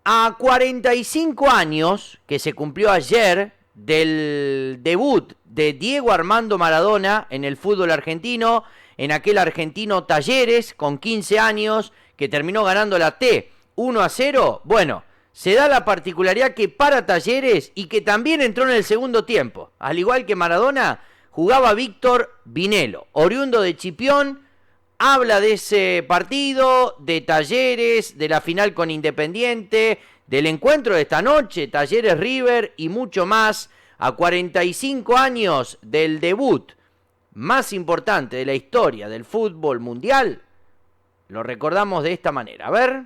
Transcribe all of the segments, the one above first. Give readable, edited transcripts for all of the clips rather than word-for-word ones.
A 45 años, que se cumplió ayer, del debut de Diego Armando Maradona en el fútbol argentino, en aquel argentino Talleres, con 15 años, que terminó ganando la T 1-0, bueno, se da la particularidad que para Talleres y que también entró en el segundo tiempo, al igual que Maradona, jugaba Víctor Vinelo, oriundo de Chipión. Habla de ese partido, de Talleres, de la final con Independiente, del encuentro de esta noche, Talleres River y mucho más. A 45 años del debut más importante de la historia del fútbol mundial, lo recordamos de esta manera. A ver.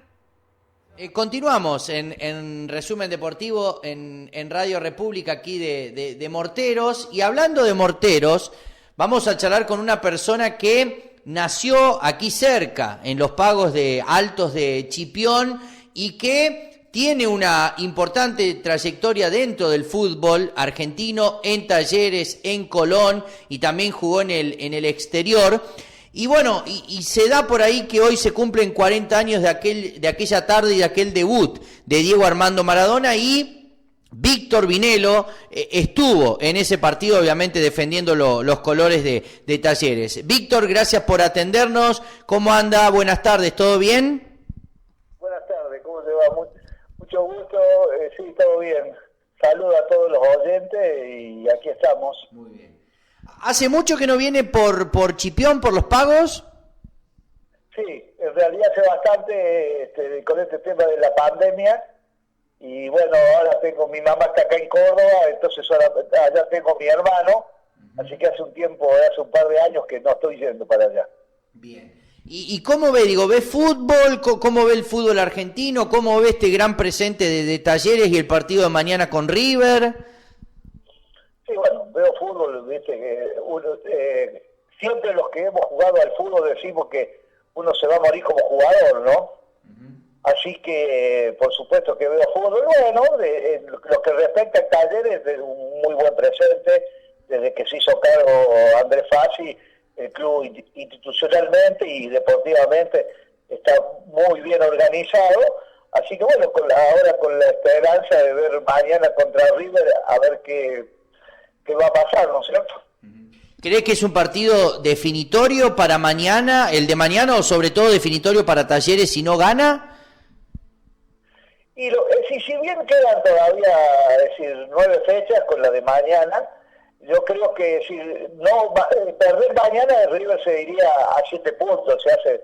Continuamos en Resumen Deportivo en Radio República aquí de Morteros. Y hablando de Morteros, vamos a charlar con una persona que nació aquí cerca, en los pagos de Altos de Chipión, y que tiene una importante trayectoria dentro del fútbol argentino, en Talleres, en Colón, y también jugó en el exterior. Y bueno, y se da por ahí que hoy se cumplen 40 años de aquella tarde y de aquel debut de Diego Armando Maradona, y Víctor Vinelo estuvo en ese partido, obviamente defendiendo los colores de Talleres. Víctor, gracias por atendernos. ¿Cómo anda? Buenas tardes, ¿todo bien? Buenas tardes, ¿cómo te va? Mucho gusto, sí, todo bien. Saludos a todos los oyentes y aquí estamos. Muy bien. ¿Hace mucho que no viene por Chipión, por los pagos? Sí, en realidad hace bastante con este tema de la pandemia. Y bueno, ahora tengo, mi mamá está acá en Córdoba, entonces ahora allá tengo mi hermano, así que hace un par de años que no estoy yendo para allá. Bien. ¿Y cómo ve fútbol? ¿Cómo ve el fútbol argentino? ¿Cómo ve este gran presente de Talleres y el partido de mañana con River? Sí, bueno, veo fútbol, viste, que siempre los que hemos jugado al fútbol decimos que uno se va a morir como jugador, ¿no? Así que, por supuesto que veo fútbol. Bueno, lo que respecta a Talleres, es un muy buen presente, desde que se hizo cargo Andrés Fassi, el club institucionalmente y deportivamente está muy bien organizado. Así que bueno, ahora con la esperanza de ver mañana contra River, a ver qué va a pasar, ¿no es cierto? ¿Cree que es un partido definitorio para mañana, el de mañana, o sobre todo definitorio para Talleres si no gana? Y si bien quedan todavía, es decir, 9 fechas con la de mañana, yo creo que si no perder mañana, River se iría a 7 puntos, se hace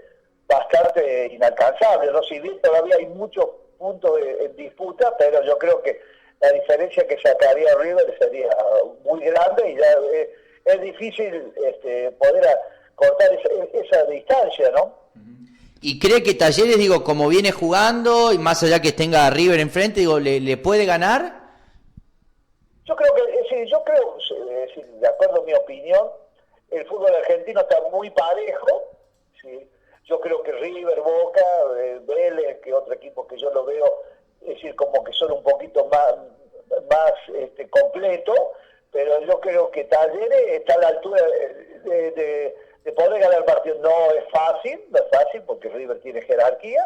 bastante inalcanzable, ¿no? Si bien todavía hay muchos puntos en disputa, pero yo creo que la diferencia que sacaría River sería muy grande y ya es difícil poder cortar esa distancia, ¿no? ¿Y cree que Talleres, como viene jugando, y más allá que tenga a River enfrente, le puede ganar? Yo creo que, de acuerdo a mi opinión, el fútbol argentino está muy parejo, ¿sí? Yo creo que River, Boca, Vélez, que otro equipo que yo lo veo, es decir, como que son un poquito más completo, pero yo creo que Talleres está a la altura de poder ganar el partido. No es fácil porque River tiene jerarquía,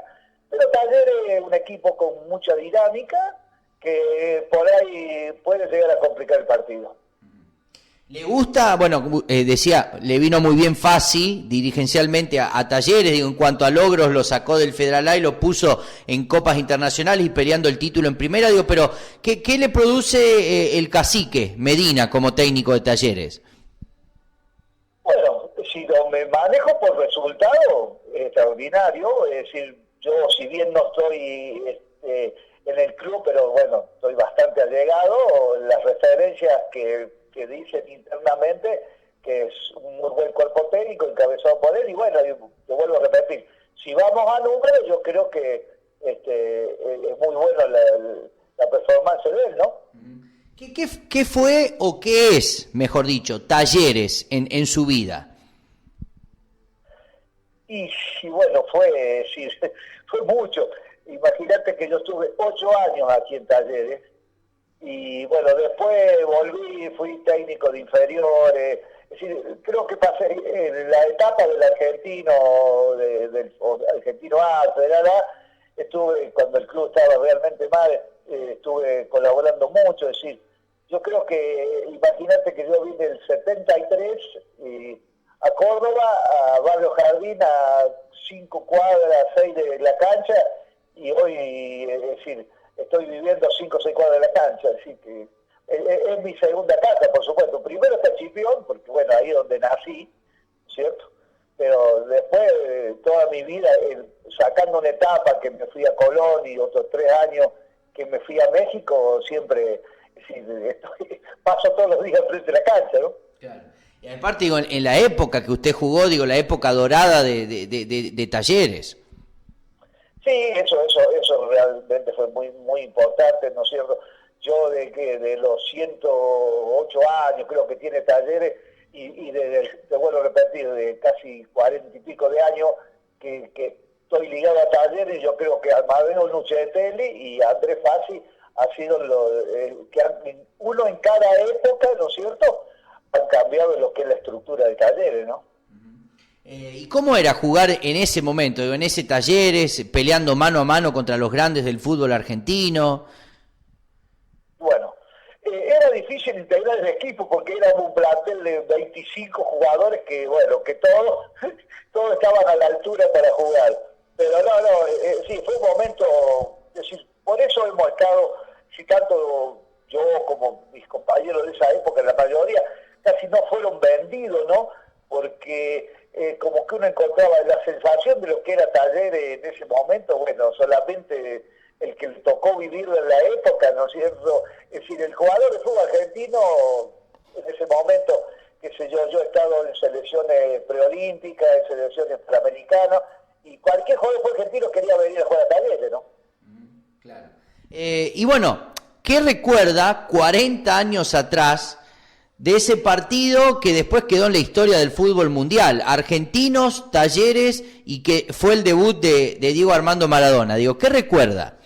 pero Talleres es un equipo con mucha dinámica que por ahí puede llegar a complicar el partido. ¿Le gusta? Bueno, decía, le vino muy bien Fassi dirigencialmente a Talleres, en cuanto a logros lo sacó del Federal A y lo puso en copas internacionales y peleando el título en primera, pero ¿qué le produce el cacique Medina como técnico de Talleres? Bueno, si me manejo por resultado, extraordinario, es decir, yo si bien no estoy en el club, pero bueno, estoy bastante allegado, las referencias que dicen internamente que es un muy buen cuerpo técnico encabezado por él, y bueno, te vuelvo a repetir, si vamos a números, yo creo que es muy buena la performance de él, ¿no? ¿Qué fue o qué es, mejor dicho, Talleres en su vida? Y bueno, fue mucho. Imagínate que yo estuve 8 años aquí en Talleres, y bueno, después volví, fui técnico de inferiores, es decir, creo que pasé en la etapa del argentino, del argentino A, Federal A, estuve, cuando el club estaba realmente mal, estuve colaborando mucho, es decir, yo creo que, imagínate que yo vine el 73 a Córdoba, a Barrio Jardín, a 5 cuadras, 6 de la cancha, y hoy, es decir, estoy viviendo 5 o 6 cuadras de la cancha, así que es mi segunda casa, por supuesto. Primero está Chipión, porque bueno, ahí es donde nací, ¿cierto? Pero después, toda mi vida, sacando una etapa que me fui a Colón y otros 3 años que me fui a México, siempre, es decir, paso todos los días frente a la cancha, ¿no? Claro. Y aparte, digo, en la época que usted jugó, digo, la época dorada de Talleres. Sí, eso realmente fue muy muy importante, ¿no es cierto? Yo de los 108 años creo que tiene Talleres y te vuelvo a repetir, de casi 40 y pico de años que estoy ligado a Talleres, yo creo que Amadeo Nuchetelli y Andrés Fassi ha sido uno en cada época, ¿no es cierto?, han cambiado lo que es la estructura de Talleres, ¿no? ¿Y cómo era jugar en ese momento, en ese Talleres, peleando mano a mano contra los grandes del fútbol argentino? Bueno, era difícil integrar el equipo porque era un plantel de 25 jugadores que, bueno, que todos estaban a la altura para jugar. Pero sí, fue un momento, es decir, por eso hemos estado, si tanto yo como mis compañeros de esa época, la mayoría, casi no fueron vendidos, ¿no? Porque como que uno encontraba la sensación de lo que era Talleres en ese momento, bueno, solamente el que le tocó vivirlo en la época, ¿no es cierto? Es decir, el jugador de fútbol argentino, en ese momento, qué sé yo he estado en selecciones preolímpicas, en selecciones panamericanas, y cualquier jugador de fútbol argentino quería venir a jugar a Talleres, ¿no? Claro. Y bueno, ¿qué recuerda 40 años atrás de ese partido que después quedó en la historia del fútbol mundial? Argentinos, Talleres, y que fue el debut de Diego Armando Maradona. Digo, ¿qué recuerda?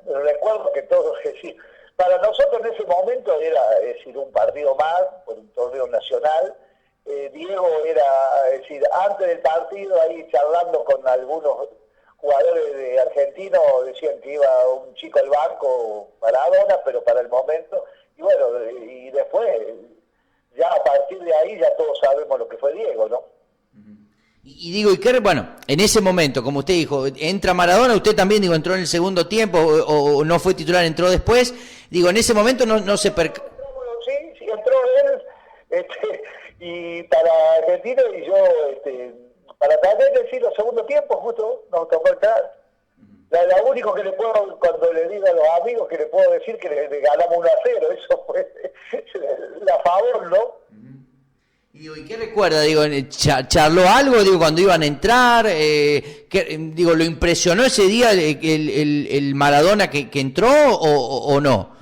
Bueno, recuerdo que todo, es decir, para nosotros en ese momento era, es decir, un partido más por un torneo nacional. Diego era, es decir, antes del partido, ahí charlando con algunos jugadores de argentinos, decían que iba un chico al banco, Maradona, pero para el momento, y bueno, y después, ya a partir de ahí ya todos sabemos lo que fue Diego, ¿no? Y digo, bueno, en ese momento, como usted dijo, entra Maradona, usted también, digo, entró en el segundo tiempo, o no fue titular, entró después, digo, en ese momento no se Sí, entró él, y para Argentina, y yo, para Talleres, sí, los segundos tiempos, justo, nos tocó entrar. Lo único que le puedo, cuando le digo a los amigos, que le puedo decir que le ganamos 1-0, eso fue la favor, ¿no? Y digo, ¿y qué recuerda? Digo, ¿charló algo, digo, cuando iban a entrar? Digo, ¿lo impresionó ese día el Maradona que entró o no?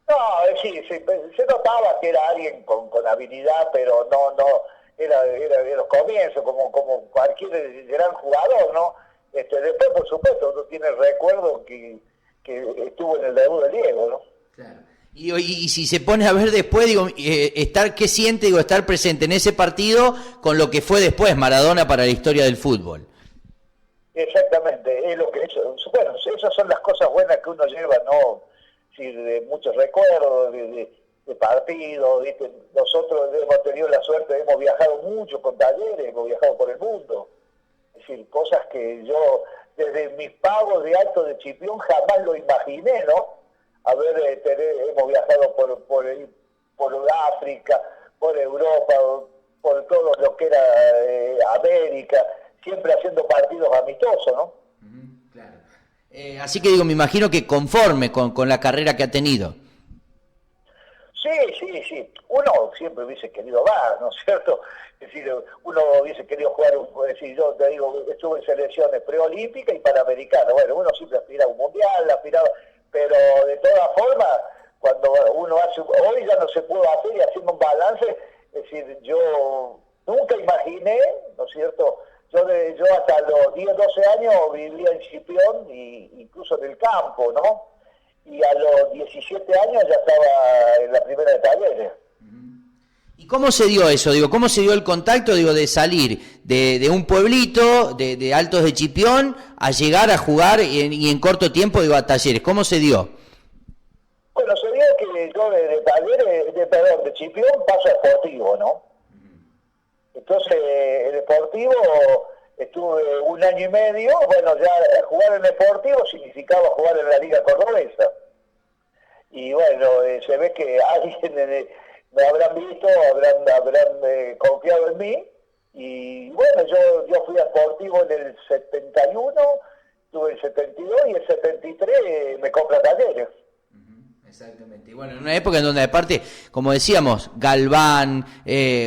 No, sí, se notaba que era alguien con habilidad, pero no, era de los comienzos, como cualquier gran jugador, ¿no? Después, por supuesto, uno tiene el recuerdo que estuvo en el debut de Diego, ¿no? Claro. Y si se pone a ver después, digo, ¿qué siente, digo, estar presente en ese partido con lo que fue después Maradona para la historia del fútbol? Exactamente, es lo que bueno, esas son las cosas buenas que uno lleva, ¿no? Sí, de muchos recuerdos, de partidos, ¿viste? Nosotros hemos tenido la suerte, hemos viajado mucho con Talleres, hemos viajado por el mundo. Es decir, cosas que yo, desde mis pagos de Alto de Chipión, jamás lo imaginé, ¿no? Hemos viajado por África, por Europa, por todo lo que era América, siempre haciendo partidos amistosos, ¿no? Claro. Así que digo, me imagino que conforme con la carrera que ha tenido. Sí. Uno siempre hubiese querido más, ¿no es cierto? Es decir, uno hubiese querido jugar, es decir, yo te digo, estuve en selecciones preolímpicas y panamericanas. Bueno, uno siempre aspiraba a un mundial, pero de todas formas, cuando uno hoy ya no se puede hacer, y haciendo un balance, es decir, yo nunca imaginé, ¿no es cierto? Yo hasta los 10, 12 años vivía en Chipión, incluso en el campo, ¿no? Y a los 17 años ya estaba en la primera de Talleres. ¿Y cómo se dio eso? Digo, ¿cómo se dio el contacto, digo, de salir de un pueblito, de Altos de Chipión, a llegar a jugar y en corto tiempo, digo, a Talleres? ¿Cómo se dio? Bueno, se dio que yo de Talleres, de Chipión paso a Sportivo, ¿no? Entonces, el Sportivo estuve 1 año y medio. Bueno, ya jugar en el Sportivo significaba jugar en la Liga Cordobesa. Y bueno, se ve que alguien me habrán visto, habrán confiado en mí. Y bueno, yo fui a Sportivo en el 71, tuve el 72 y el 73 me compra Talleres. Exactamente. Y bueno, en una época en donde aparte, como decíamos, Galván,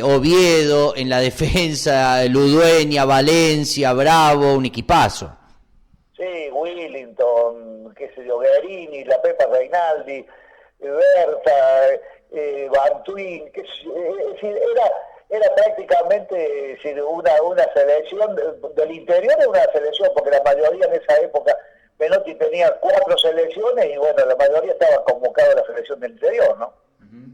Oviedo, en la defensa, Ludueña, Valencia, Bravo, un equipazo. Sí, Willington, qué sé yo, Guerini, la Pepa Reinaldi, Berta, Bantuín, es decir, era prácticamente, es decir, una selección del interior, de una selección, porque la mayoría en esa época, Menotti tenía 4 selecciones y bueno, la mayoría estaba convocada a la selección del interior, ¿no?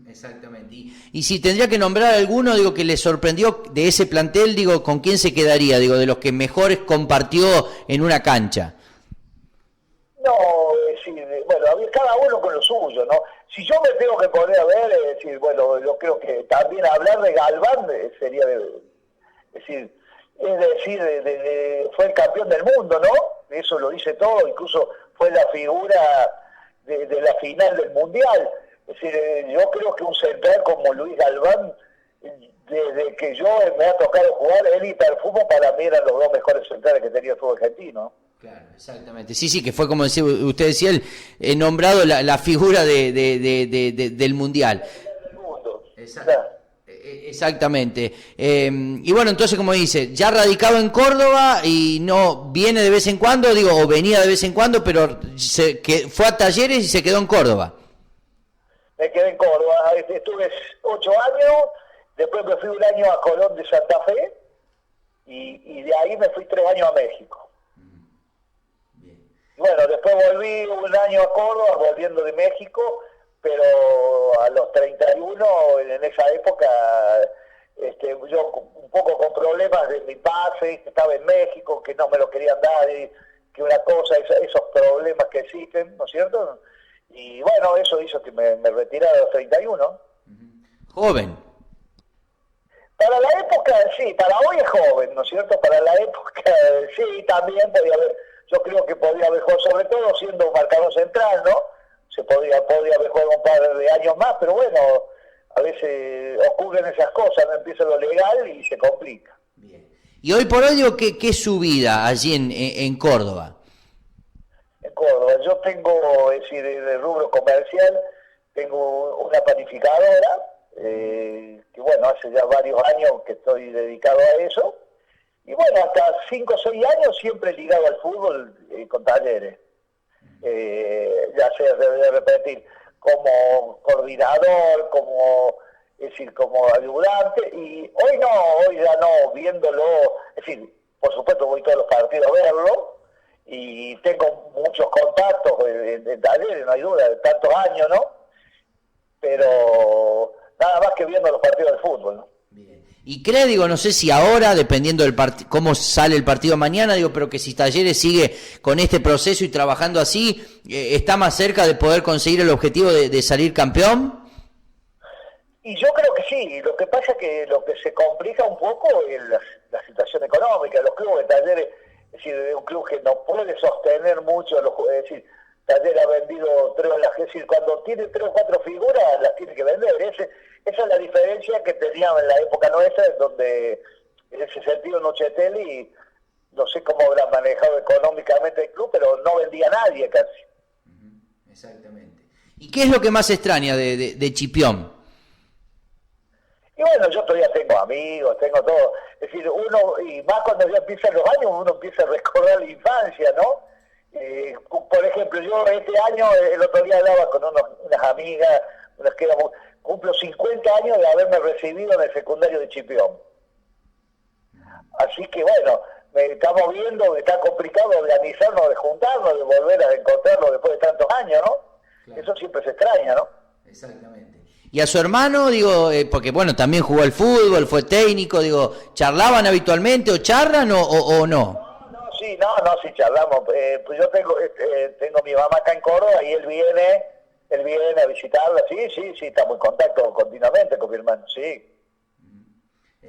Exactamente. Y si tendría que nombrar alguno, digo, que le sorprendió de ese plantel, digo, ¿con quién se quedaría? Digo, de los que mejores compartió en una cancha. No, es decir, bueno, cada uno con lo suyo, ¿no? Si yo me tengo que poner a ver, es decir, bueno, yo creo que también hablar de Galván sería fue el campeón del mundo, ¿no? Eso lo dice todo, incluso fue la figura de la final del Mundial. Es decir, yo creo que un central como Luis Galván, desde que yo me ha tocado jugar, él y Perfumo para mí eran los 2 mejores centrales que tenía el fútbol argentino. Claro, exactamente. Sí, que fue como usted decía, el nombrado la figura del Mundial. Del mundo. Exactamente. Y bueno, entonces, como dice, ya radicado en Córdoba y no viene de vez en cuando, digo, o venía de vez en cuando, pero fue a Talleres y se quedó en Córdoba. Me quedé en Córdoba, estuve 8 años, después me fui 1 año a Colón de Santa Fe y de ahí me fui 3 años a México. Bueno, después volví 1 año a Córdoba, volviendo de México, pero a los 31, en esa época, yo un poco con problemas de mi pase, que estaba en México, que no me lo querían dar, y que una cosa, esos problemas que existen, ¿no es cierto? Y bueno, eso hizo que me retirara a los 31. Joven. Para la época, sí, para hoy es joven, ¿no es cierto? Para la época, sí, también podía haber, yo creo que podía haber jugado, sobre todo siendo un marcador central, ¿no? Se podía haber jugado un par de años más, pero bueno, a veces ocurren esas cosas, no empieza lo legal y se complica. Bien. Y hoy por hoy, digo, ¿qué es su vida allí en Córdoba? En Córdoba, yo tengo, es decir, de rubro comercial, tengo una panificadora, que bueno, hace ya varios años que estoy dedicado a eso, y bueno, hasta 5 o 6 años siempre ligado al fútbol con Talleres. Ya sea, de repetir, como coordinador, como ayudante, y hoy ya no, viéndolo, es decir, por supuesto voy todos los partidos a verlo, y tengo muchos contactos en Talleres, no hay duda, de tantos años, ¿no? Pero nada más que viendo los partidos de fútbol, ¿no? Bien. Y cree, digo, no sé si ahora, dependiendo del cómo sale el partido mañana, digo, pero que si Talleres sigue con este proceso y trabajando así, ¿está más cerca de poder conseguir el objetivo de salir campeón? Y yo creo que sí, lo que pasa es que lo que se complica un poco es la situación económica. Los clubes de Talleres, es decir, de un club que no puede sostener mucho, es decir, Talleres ha vendido 3, es decir, cuando tiene 3 o 4 figuras, las tiene que vender. Esa es la diferencia que teníamos en la época nuestra, en donde, en ese sentido, Nochetelli, no sé cómo habrá manejado económicamente el club, pero no vendía a nadie casi. Exactamente. ¿Y qué es lo que más extraña de Chipión? Y bueno, yo todavía tengo amigos, tengo todo. Es decir, uno, y más cuando ya empiezan los años, uno empieza a recordar la infancia, ¿no? Por ejemplo, yo este año, el otro día hablaba con unas amigas, unas que éramos, cumplo 50 años de haberme recibido en el secundario de Chipión. Así que bueno, estamos viendo que está complicado organizarnos, de juntarnos, de volver a encontrarnos después de tantos años, ¿no? Claro. Eso siempre se extraña, ¿no? Exactamente. Y a su hermano, digo, porque bueno, también jugó al fútbol, fue técnico, digo, ¿charlaban habitualmente o charlan o no? Sí, sí charlamos. Pues yo tengo mi mamá acá en Córdoba y él viene a visitarla, sí, estamos en contacto continuamente con mi hermano, sí.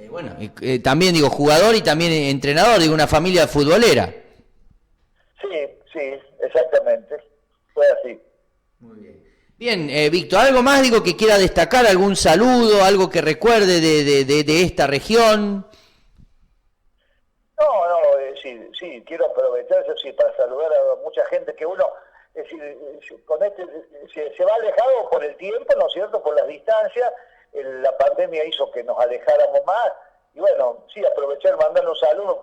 Bueno, también digo, jugador y también entrenador, digo, una familia futbolera. Sí, exactamente, fue así. Muy bien. Bien, Víctor, ¿algo más, digo, que quiera destacar? ¿Algún saludo, algo que recuerde de esta región? Sí, quiero aprovechar eso sí para saludar a mucha gente que uno, es decir, con se va alejado por el tiempo, ¿no es cierto?, por las distancias, la pandemia hizo que nos alejáramos más, y bueno, sí, aprovechar, mandar un saludo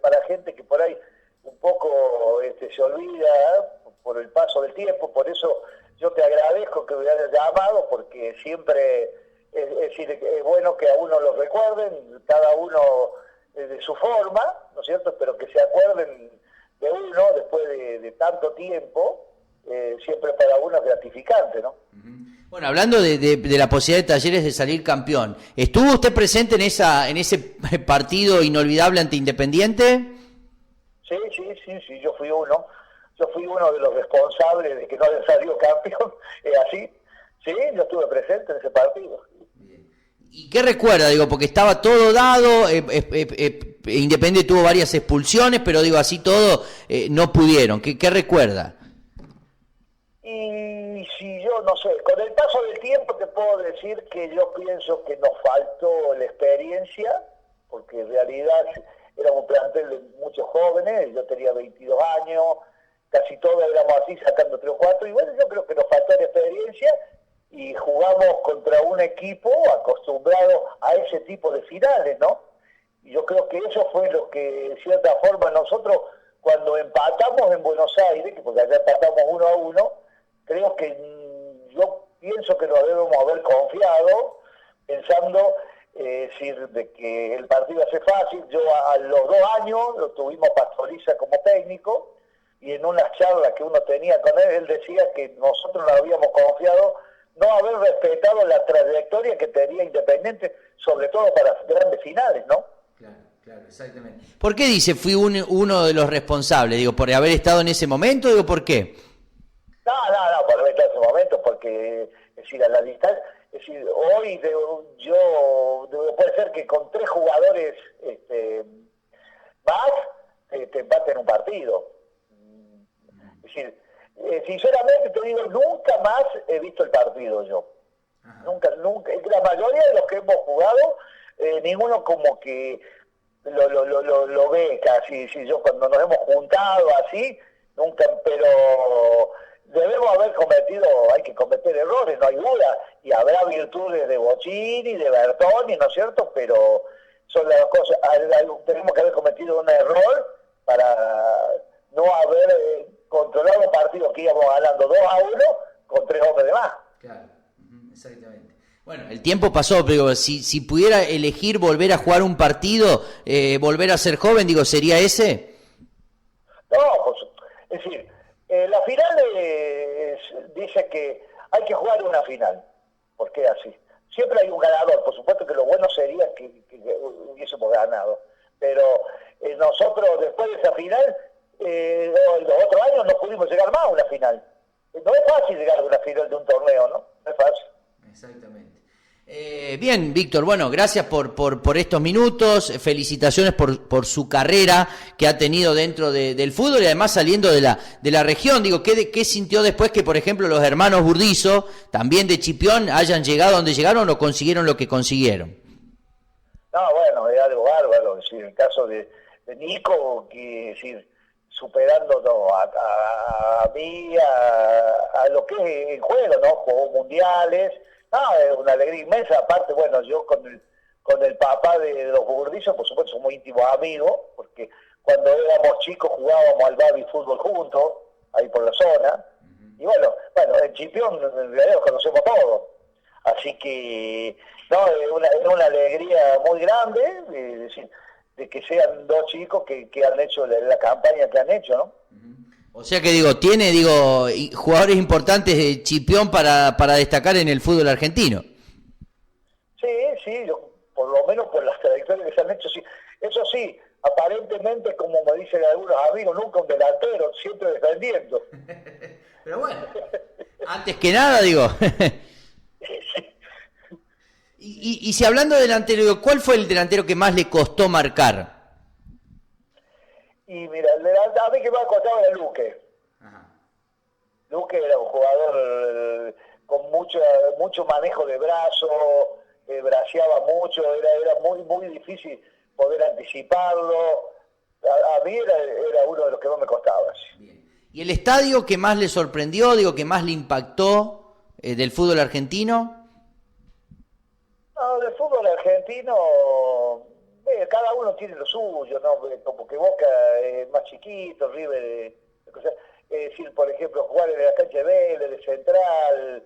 para gente que por ahí un poco se olvida por el paso del tiempo, por eso yo te agradezco que me hayas llamado, porque siempre es bueno que a uno lo recuerden, cada uno de su forma, ¿no es cierto?, pero que se acuerden de uno después de tanto tiempo, siempre para uno es gratificante, ¿no? Bueno, hablando de la posibilidad de Talleres de salir campeón, ¿estuvo usted presente en ese partido inolvidable ante Independiente? Sí, yo fui uno de los responsables de que no haya salido campeón, así, sí, yo estuve presente en ese partido. ¿Y qué recuerda? Digo, porque estaba todo dado, Independiente tuvo varias expulsiones, pero digo, así todo, no pudieron. ¿Qué recuerda? Y si yo, no sé, con el paso del tiempo te puedo decir que yo pienso que nos faltó la experiencia, porque en realidad era un plantel de muchos jóvenes, yo tenía 22 años, casi todos éramos así, sacando 3 o 4, y bueno, yo creo que nos faltó la experiencia, y jugamos contra un equipo acostumbrado a ese tipo de finales, ¿no? Y yo creo que eso fue lo que, en cierta forma, nosotros, cuando empatamos en Buenos Aires, porque allá empatamos 1-1, creo que yo pienso que nos debemos haber confiado, pensando de que el partido hace fácil. Yo a los 2 años lo tuvimos Pastoriza como técnico, y en unas charlas que uno tenía con él decía que nosotros nos habíamos confiado, no haber respetado la trayectoria que tenía Independiente, sobre todo para grandes finales, ¿no? Claro, exactamente. ¿Por qué dice fui uno de los responsables? Digo, ¿por haber estado en ese momento? Digo, ¿por qué? No, por haber estado en ese momento, porque, es decir, a la distancia, es decir, hoy puede ser que con 3 jugadores más te empaten un partido. Es decir, sinceramente te digo, nunca más he visto el partido yo. Ajá. Nunca. La mayoría de los que hemos jugado, ninguno como que lo ve casi. Si yo cuando nos hemos juntado así, nunca, pero debemos haber hay que cometer errores, no hay duda, y habrá virtudes de Bocini, de Bertoni, ¿no es cierto? Pero son las cosas, tenemos que haber cometido un error para no haber controlado un partido que íbamos ganando 2-1 con 3 hombres de más. Claro, exactamente. Bueno, el tiempo pasó, pero si pudiera elegir volver a jugar un partido, volver a ser joven, digo, ¿sería ese? No, pues, es decir, la final dice que hay que jugar una final, porque es así. Siempre hay un ganador, por supuesto que lo bueno sería que hubiésemos ganado, pero nosotros después de esa final, los otros años no pudimos llegar más a una final. No es fácil llegar a una final de un torneo, ¿no? No es fácil. Exactamente. Bien, Víctor, bueno, gracias por estos minutos, felicitaciones por su carrera que ha tenido dentro del fútbol y además saliendo de la región. Digo, ¿qué sintió después que, por ejemplo, los hermanos Burdizo, también de Chipión, hayan llegado donde llegaron o consiguieron lo que consiguieron? No, bueno, es algo bárbaro. Es decir, el caso de Nico, que es decir, superando a mí, a lo que es el juego, ¿no? Jugó mundiales. Es una alegría inmensa. Aparte, bueno, yo con el papá de los Burdizos, por supuesto, somos íntimos amigos, porque cuando éramos chicos jugábamos al baby fútbol juntos, ahí por la zona. Y bueno, en Chipión en realidad los conocemos todos. Así que, es una alegría muy grande, es decir, de que sean 2 chicos que han hecho la campaña que han hecho, ¿no? O sea que tiene jugadores importantes de Chipión para destacar en el fútbol argentino. sí, por lo menos por las trayectorias que se han hecho, sí. Eso sí, aparentemente, como me dicen algunos amigos, nunca un delantero, siempre defendiendo. Pero bueno, antes que nada, digo. Y si hablando de delantero, digo, ¿cuál fue el delantero que más le costó marcar? Y mira, a mí que más costaba era Luque. Ajá. Luque era un jugador con mucho manejo de brazo, braceaba mucho, era muy difícil poder anticiparlo. A mí era uno de los que más me costaba. Bien. ¿Y el estadio que más le sorprendió, digo, que más le impactó del fútbol argentino? No, del fútbol argentino, cada uno tiene lo suyo, ¿no? Como que Boca es más chiquito, River, es decir, por ejemplo, jugar en la cancha de Vélez, de Central,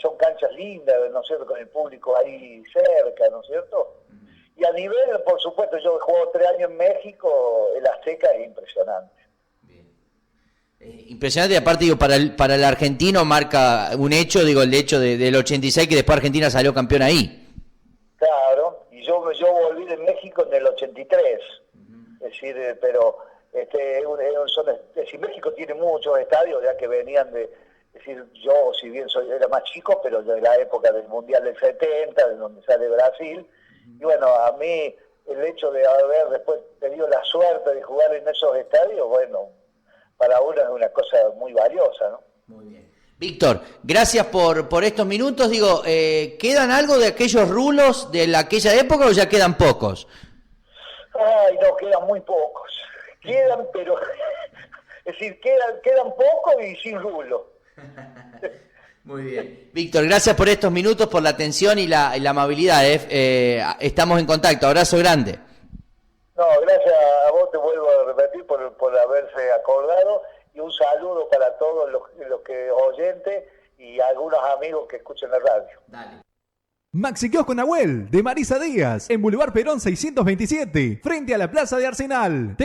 son canchas lindas, ¿no es cierto?, con el público ahí cerca, ¿no es cierto? Y a nivel, por supuesto, yo he jugado 3 años en México, el Azteca es impresionante. Impresionante, y aparte, digo, para el argentino marca un hecho, digo, el hecho del 86, que después Argentina salió campeón ahí. Claro, y yo volví de México en el 83, es decir, pero México tiene muchos estadios ya que venían es decir, yo si bien era más chico, pero de la época del Mundial del 70, de donde sale Brasil, y bueno, a mí el hecho de haber después tenido la suerte de jugar en esos estadios, bueno, para uno es una cosa muy valiosa, ¿no? Muy bien. Víctor, gracias por estos minutos. Digo, ¿quedan algo de aquellos rulos de aquella época o ya quedan pocos? Ay, no, quedan muy pocos. Quedan, pero... es decir, quedan pocos y sin rulo. Muy bien. Víctor, gracias por estos minutos, por la atención y la amabilidad. Estamos en contacto. Abrazo grande. No, gracias a vos, te vuelvo a repetir por haberse acordado. Y un saludo para todos los que oyentes y algunos amigos que escuchan la radio. Dale. Maxi Kiosco Nahuel, de Marisa Díaz, en Boulevard Perón 627, frente a la Plaza de Arsenal.